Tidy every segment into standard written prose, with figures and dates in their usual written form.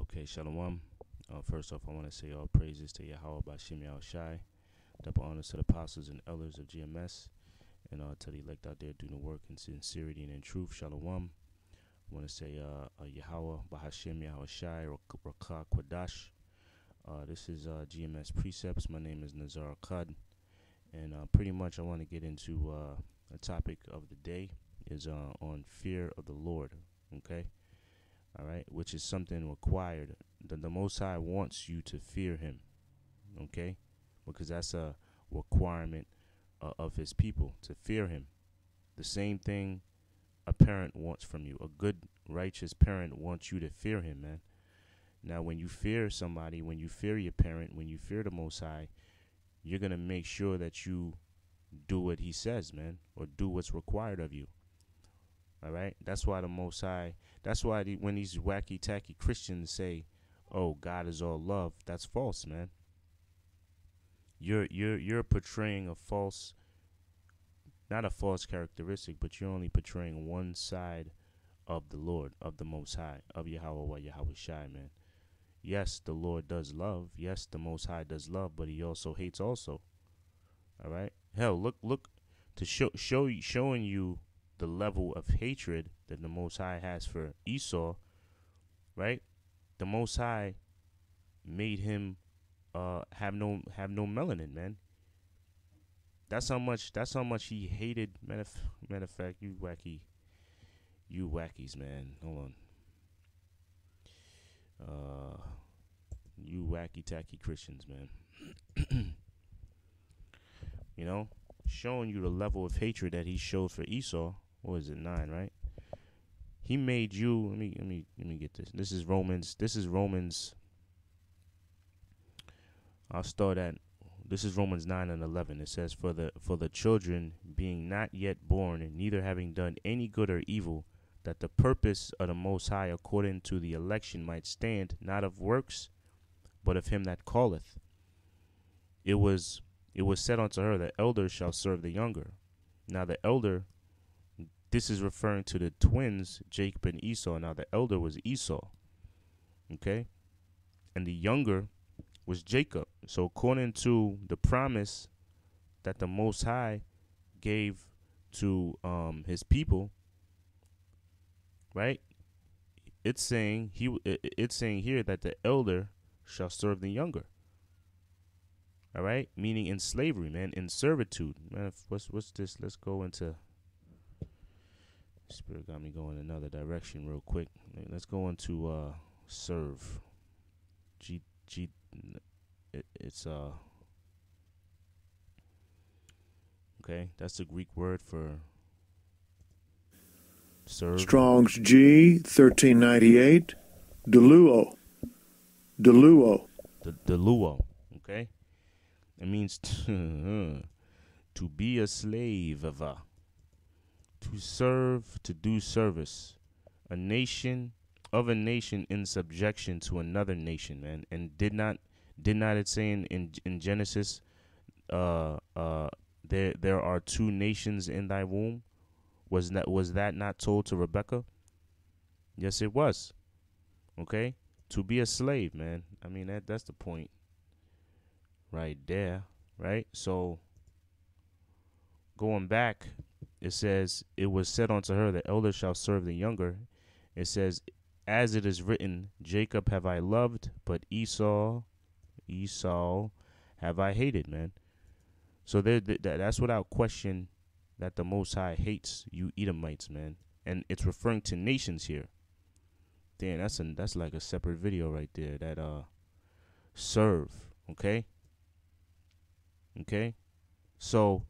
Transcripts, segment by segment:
Okay, shalawam. First off, I want to say all praises to Yahawah, bahasham, Yahawashi. Double honors to the apostles and elders of GMS, and to the elect out there doing the work in sincerity and in truth. Shalawam. I want to say Yahawah, bahasham, Yahawashi, Rakah, Kwadash. This is GMS Precepts. My name is Nazar Khad, and pretty much I want to get into a topic of the day is on fear of the Lord. Okay. All right, which is something required. The Most High wants you to fear Him, okay? Because that's a requirement of His people, to fear Him. The same thing a parent wants from you. A good, righteous parent wants you to fear Him, man. Now, when you fear somebody, when you fear your parent, when you fear the Most High, you're going to make sure that you do what He says, man, or do what's required of you. All right, that's why the Most High. That's why when these wacky tacky Christians say, "Oh, God is all love," that's false, man. You're portraying a false, not a false characteristic, but you're only portraying one side of the Lord, of the Most High, of Yahawah, Yahawashi, man. Yes, the Lord does love. Yes, the Most High does love, but He also hates also. All right. Hell, look to showing you the level of hatred that the Most High has for Esau, right? The Most High made him have no melanin, man. That's how much he hated. Matter of fact, you wackies, man. Hold on. You wacky tacky Christians, man. You know, showing you the level of hatred that he showed for Esau. What is it, 9, right? He made you. Let me get this. This is Romans. I'll start at. This is Romans 9 and 11. It says, "For the children being not yet born, and neither having done any good or evil, that the purpose of the Most High according to the election might stand, not of works, but of Him that calleth. It was said unto her, the elder shall serve the younger. Now the elder." This is referring to the twins, Jacob and Esau. Now, the elder was Esau, okay? And the younger was Jacob. So, according to the promise that the Most High gave to His people, right? It's saying here that the elder shall serve the younger. All right? Meaning in slavery, man, in servitude. Man, what's this? Let's go into... Spirit got me going another direction real quick. Let's go into serve. It's okay. That's the Greek word for serve. Strong's G 1398. Deluo. Deluo. Okay. It means to be a slave of a. To serve, to do service, a nation in subjection to another nation, man. And did not it say in Genesis, there are two nations in thy womb? Was that not told to Rebecca? Yes, it was. Okay, to be a slave, man. I mean that's the point, right there, right? So going back. It says, "It was said unto her, the elder shall serve the younger." It says, "As it is written, Jacob have I loved, but Esau have I hated," man. So that's without question that the Most High hates you Edomites, man. And it's referring to nations here. Damn, that's like a separate video right there. That serve, okay? Okay? So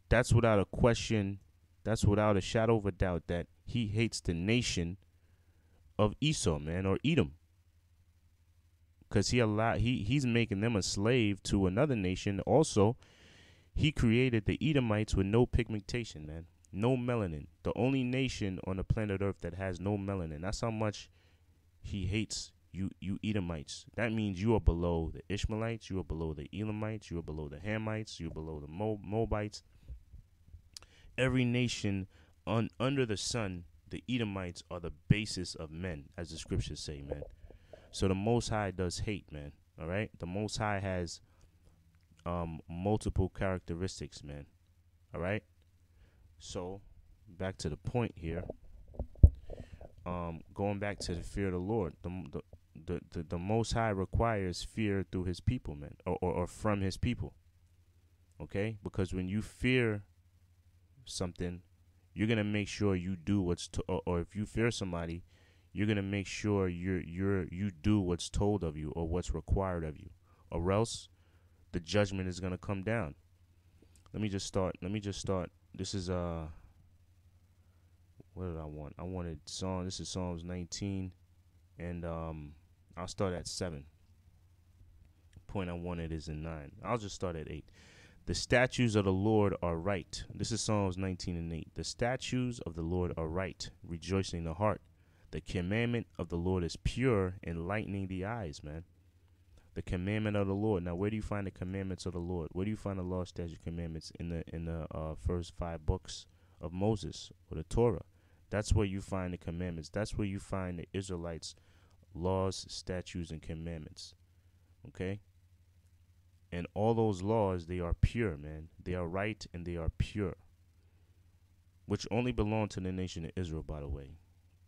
that's without a question. That's without a shadow of a doubt that He hates the nation of Esau, man, or Edom. Because he's making them a slave to another nation. Also, He created the Edomites with no pigmentation, man. No melanin. The only nation on the planet Earth that has no melanin. That's how much He hates you Edomites. That means you are below the Ishmaelites, you are below the Elamites, you are below the Hamites, you are below the Moabites. Every nation under the sun, the Edomites are the basis of men, as the scriptures say, man. So the Most High does hate, man. All right, the Most High has multiple characteristics, man. All right. So back to the point here. Going back to the fear of the Lord, the Most High requires fear through His people, man, or from His people. Okay, because when you fear something, you're gonna make sure you do or if you fear somebody, you're gonna make sure you do what's told of you or what's required of you, or else the judgment is gonna come down. Let me just start. This is what did I want? I wanted Psalm. This is Psalms 19, and I'll start at 7. Point I wanted is in 9. I'll just start at 8. The statutes of the Lord are right. This is Psalms 19 and 8. The statutes of the Lord are right, rejoicing the heart. The commandment of the Lord is pure, enlightening the eyes, man. The commandment of the Lord. Now, where do you find the commandments of the Lord? Where do you find the law, statute, commandments in the first 5 books of Moses or the Torah? That's where you find the commandments. That's where you find the Israelites' laws, statutes, and commandments. Okay? And all those laws, they are pure, man. They are right and they are pure. Which only belong to the nation of Israel, by the way.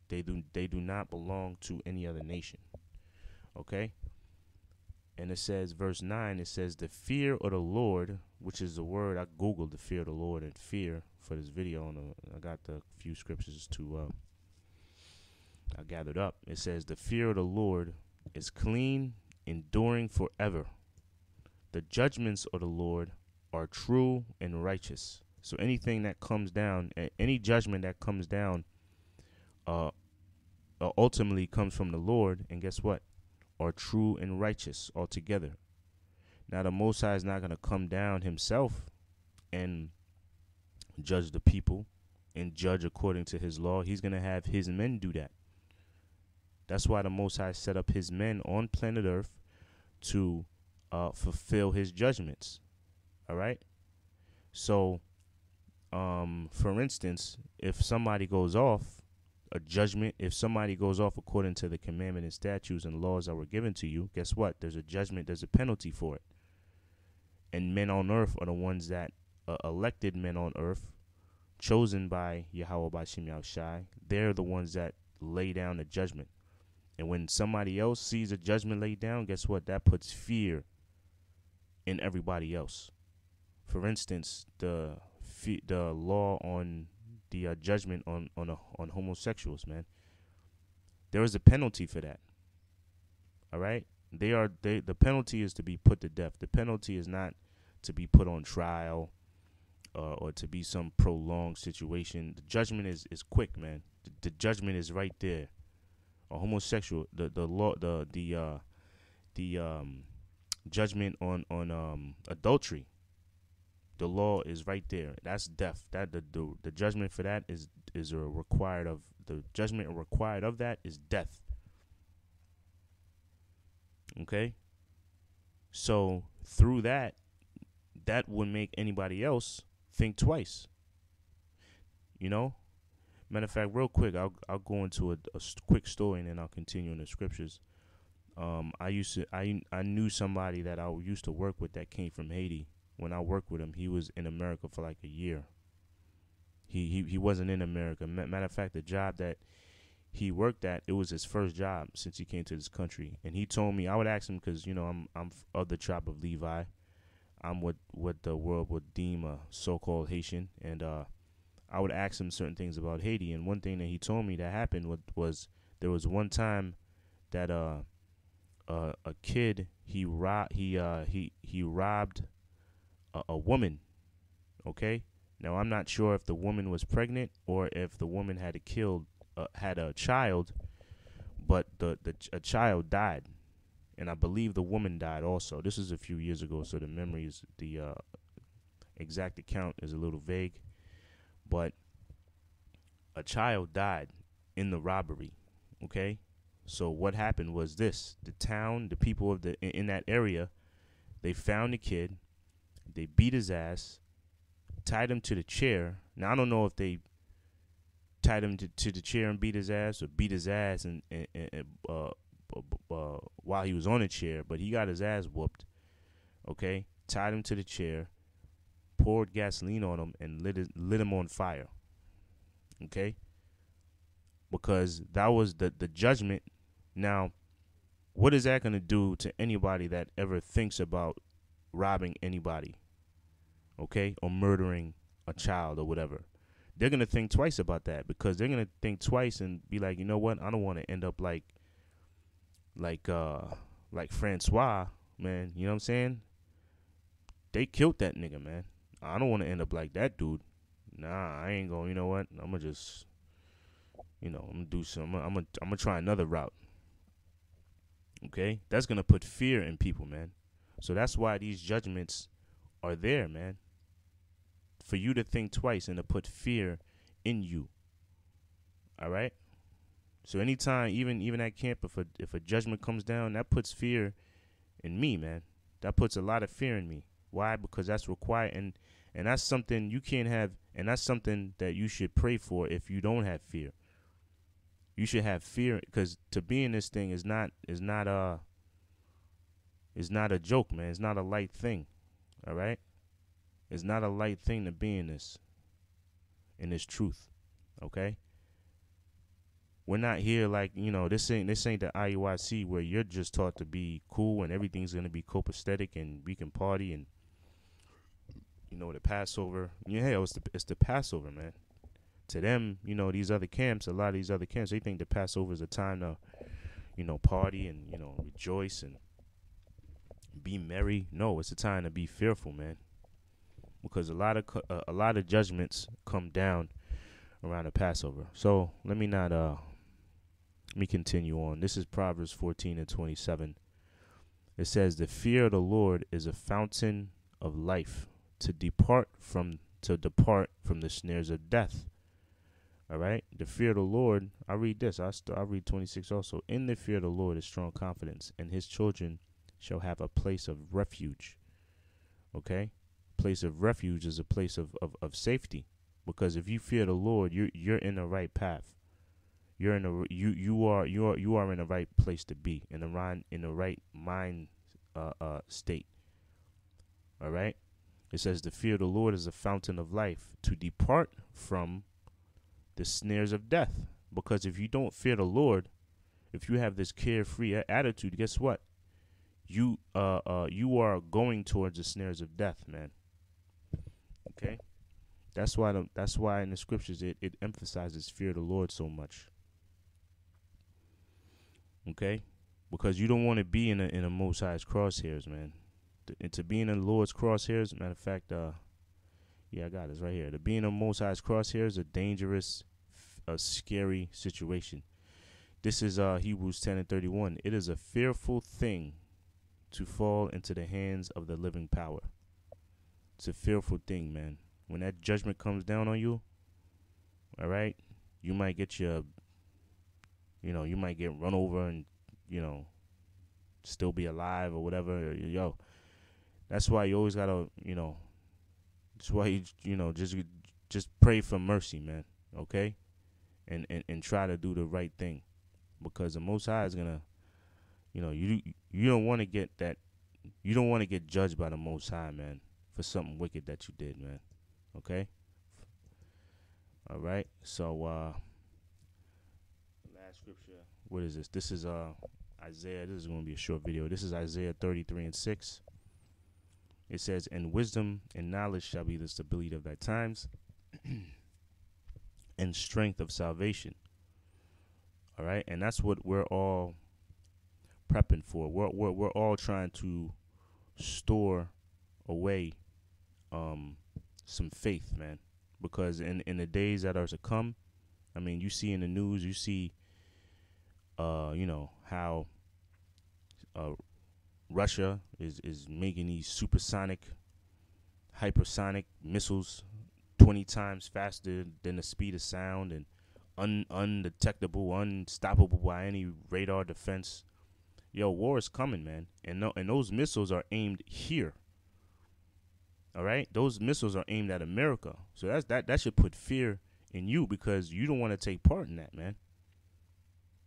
They do not belong to any other nation. Okay? And it says, verse 9, it says, the fear of the Lord, which is the word, I Googled the fear of the Lord and fear for this video, and I got the few scriptures I gathered up. It says, the fear of the Lord is clean, enduring forever. The judgments of the Lord are true and righteous. So anything that comes down, any judgment that comes down, ultimately comes from the Lord, and guess what? Are true and righteous altogether. Now, the Most High is not going to come down Himself and judge the people and judge according to His law. He's going to have His men do that. That's why the Most High set up His men on planet Earth to fulfill His judgments. All right? So, for instance, if somebody goes off a judgment, if somebody goes off according to the commandment and statutes and laws that were given to you, guess what? There's a judgment, there's a penalty for it. And men on earth are the ones that elected men on earth, chosen by Yahawah, bahasham, Yahawashi. They're the ones that lay down the judgment. And when somebody else sees a judgment laid down, guess what? That puts fear in everybody else. For instance, the law on the judgment on homosexuals, man. There is a penalty for that. All right? The penalty is to be put to death. The penalty is not to be put on trial or to be some prolonged situation. The judgment is quick, man. The judgment is right there. A homosexual, the judgment on adultery. The law is right there. That's death. That the judgment for that is a required of the judgment required of that is death. Okay? So through that would make anybody else think twice. You know? Matter of fact, real quick, I'll go into a quick story and then I'll continue in the scriptures. I knew somebody that I used to work with that came from Haiti. When I worked with him, he was in America for like a year. He wasn't in America. Matter of fact, the job that he worked at, it was his first job since he came to this country. And he told me, I would ask him because, you know, I'm of the tribe of Levi. I'm what the world would deem a so-called Haitian. And I would ask him certain things about Haiti. And one thing that he told me that happened was there was one time that a kid, he robbed a woman. Okay, now I'm not sure if the woman was pregnant or if the woman had a child, but a child died, and I believe the woman died also. This is a few years ago, so the exact account is a little vague, but a child died in the robbery. Okay, so what happened was this: the people in that area, they found the kid. They beat his ass, tied him to the chair. Now, I don't know if they tied him to the chair and beat his ass or beat his ass and while he was on a chair, but he got his ass whooped. Okay, tied him to the chair, poured gasoline on him, and lit him on fire. Okay, because that was the judgment. Now, what is that going to do to anybody that ever thinks about robbing anybody, okay, or murdering a child or whatever? They're going to think twice about that, because they're going to think twice and be like, you know what? I don't want to end up like Francois, man. You know what I'm saying? They killed that nigga, man. I don't want to end up like that dude. Nah, I ain't going. You know what? I'm gonna just, I'm gonna do some. I'm gonna try another route. Okay, that's gonna put fear in people, man. So that's why these judgments are there, man. For you to think twice and to put fear in you. All right. So anytime, even at camp, if a judgment comes down, that puts fear in me, man. That puts a lot of fear in me. Why? Because that's required, and that's something you can't have, and that's something that you should pray for if you don't have fear. You should have fear, because to be in this thing is not a joke, man. It's not a light thing. All right? It's not a light thing to be in this truth. Okay? We're not here like, this ain't the IUIC where you're just taught to be cool and everything's gonna be copacetic and we can party and the Passover. Yeah, it's the Passover, man. To them, these other camps, a lot of these other camps, they think the Passover is a time to, party and, rejoice and be merry. No, it's a time to be fearful, man. Because a lot of judgments come down around the Passover. So let me continue on. This is Proverbs 14:27. It says, "The fear of the Lord is a fountain of life, to depart from the snares of death." All right, the fear of the Lord. I read this. I read 26 also. "In the fear of the Lord is strong confidence, and his children shall have a place of refuge." Okay, place of refuge is a place of safety, because if you fear the Lord, you're in the right path. You're in you are in the right place to be, in the right mind state. All right. It says the fear of the Lord is a fountain of life, to depart from the snares of death. Because if you don't fear the Lord, if you have this carefree attitude, guess what? You are going towards the snares of death, man. Okay? That's why in the scriptures it emphasizes fear of the Lord so much. Okay? Because you don't want to be in a Most High's crosshairs, man. And to be in the Lord's crosshairs, matter of fact, I got this right here. To be in the Most High's crosshairs is a dangerous, a scary situation. This is Hebrews 10:31. "It is a fearful thing to fall into the hands of the living power." It's a fearful thing, man. When that judgment comes down on you, all right, you might get you might get run over and, still be alive or whatever. Yo, that's why you always gotta, that's why you just pray for mercy, man. Okay, and try to do the right thing, because the Most High is gonna, you don't want to get that, you don't want to get judged by the Most High, man, for something wicked that you did, man. Okay. All right. So last scripture. What is this? This is Isaiah. This is going to be a short video. This is Isaiah 33:6. It says, "And wisdom and knowledge shall be the stability of thy times, and strength of salvation." All right, and that's what we're all prepping for. We're all trying to store away some faith, man, because in the days that are to come, I mean, you see in the news, you see how Russia is making these supersonic, hypersonic missiles 20 times faster than the speed of sound, and undetectable, unstoppable by any radar defense. Yo, war is coming, man, and those missiles are aimed here. All right, those missiles are aimed at America, so that should put fear in you, because you don't want to take part in that, man.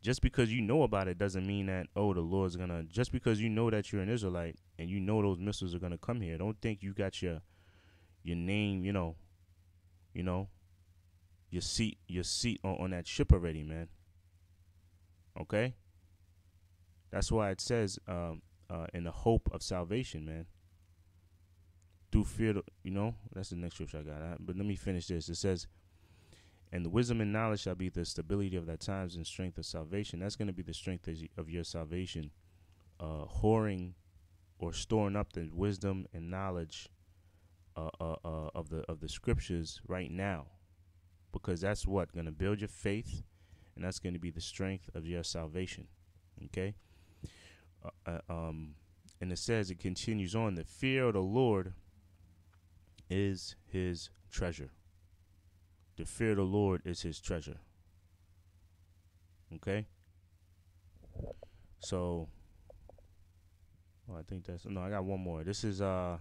just because you know about it doesn't mean that, oh, the Lord's gonna, just because you know that you're an Israelite and you know those missiles are gonna come here, don't think you got your name, you know, your seat on that ship already, man. Okay? That's why it says in the hope of salvation, man. Through fear, that's the next scripture I got. But let me finish this. It says, and the wisdom and knowledge shall be the stability of thy times and strength of salvation. That's going to be the strength of your salvation. Whoring or storing up the wisdom and knowledge of the scriptures right now, because that's what going to build your faith, and that's going to be the strength of your salvation. Okay. And it says, it continues on, the fear of the Lord is his treasure. The fear of the Lord is his treasure. Okay? So, I think I got one more. This is 2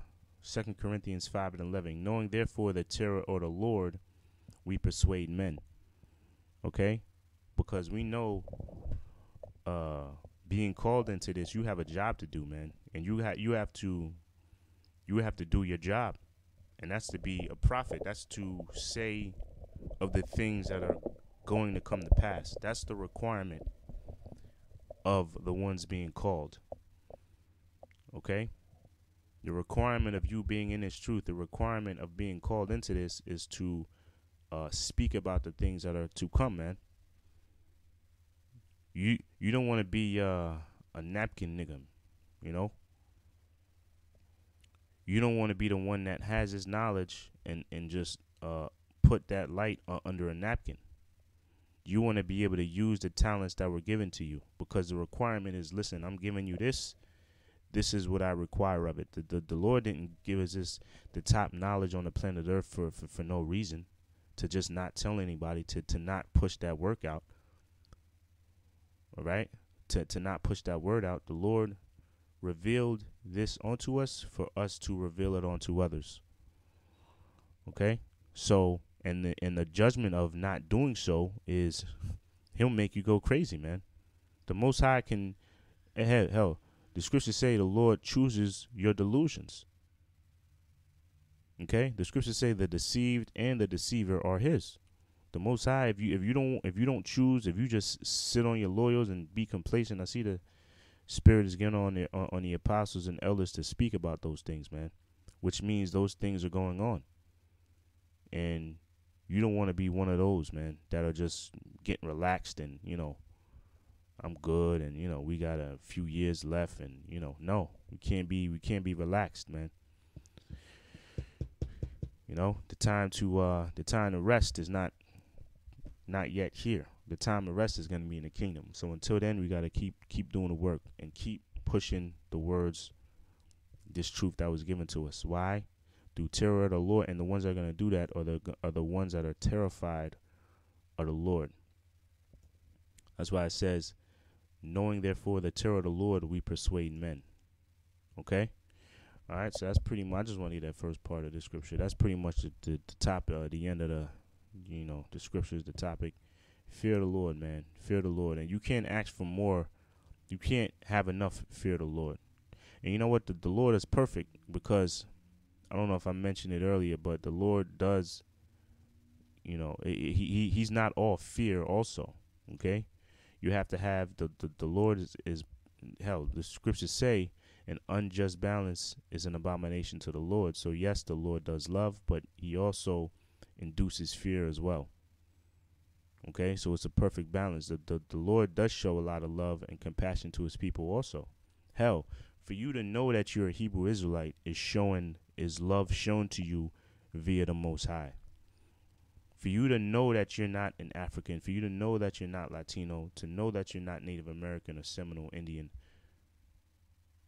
Corinthians 5 and 11. Knowing therefore the terror of the Lord, we persuade men. Okay? Because we know being called into this, you have a job to do, man. And you have to do your job. And that's to be a prophet. That's to say of the things that are going to come to pass. That's the requirement of the ones being called. Okay? The requirement of you being in this truth, the requirement of being called into this is to speak about the things that are to come, man. You don't want to be a napkin nigga, you know? You don't want to be the one that has this knowledge and just put that light under a napkin. You want to be able to use the talents that were given to you, because the requirement is, listen, I'm giving you this. This is what I require of it. The Lord didn't give us the top knowledge on the planet Earth for no reason, to just not tell anybody, to not push that work out. All right? To not push that word out. The Lord revealed this onto us for us to reveal it onto others. Okay? So, and the judgment of not doing so is he'll make you go crazy, man. The Most High can, hell, the scriptures say the Lord chooses your delusions. Okay? The scriptures say the deceived and the deceiver are his. The Most High, if you don't choose, if you just sit on your laurels and be complacent, I see the Spirit is getting on the apostles and elders to speak about those things, man. Which means those things are going on. And you don't want to be one of those, man, that are just getting relaxed and, I'm good and, we got a few years left and, no, we can't be relaxed, man. The time to rest is not yet here. The time of rest is going to be in the kingdom. So until then, we got to keep doing the work and keep pushing the words, this truth that was given to us. Why? Through terror of the Lord, and the ones that are going to do that are the ones that are terrified of the Lord. That's why it says, knowing therefore the terror of the Lord, we persuade men. Okay? All right, so that's pretty much, I just want to read that first part of the scripture. That's pretty much the top, the end of the scriptures, the topic. Fear the Lord, man. Fear the Lord. And you can't ask for more. You can't have enough fear the Lord. And you know what? The Lord is perfect, because I don't know if I mentioned it earlier, but the Lord does, he's not all fear also, okay? You have to have, the Lord is hell, the scriptures say, an unjust balance is an abomination to the Lord. So yes, the Lord does love, but he also induces fear as well. Okay, so it's a perfect balance. The Lord does show a lot of love and compassion to his people also. Hell, for you to know that you're a Hebrew Israelite is love shown to you via the Most High. For you to know that you're not an African, for you to know that you're not Latino, to know that you're not Native American or Seminole Indian,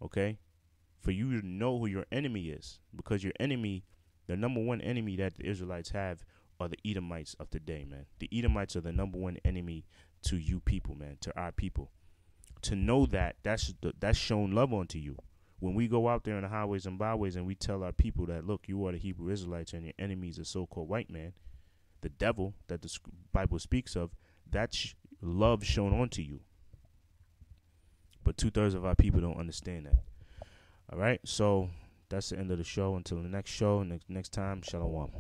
okay? For you to know who your enemy is, because your enemy, the number one enemy that the Israelites have, are the Edomites of today, man. The Edomites are the number one enemy to you people, man, to our people. To know that's shown love onto you. When we go out there in the highways and byways and we tell our people that, look, you are the Hebrew Israelites and your enemy is a so-called white man, the devil that the Bible speaks of, that's love shown onto you. But 2/3 of our people don't understand that. All right, so that's the end of the show. Until the next show, next time, shalawam.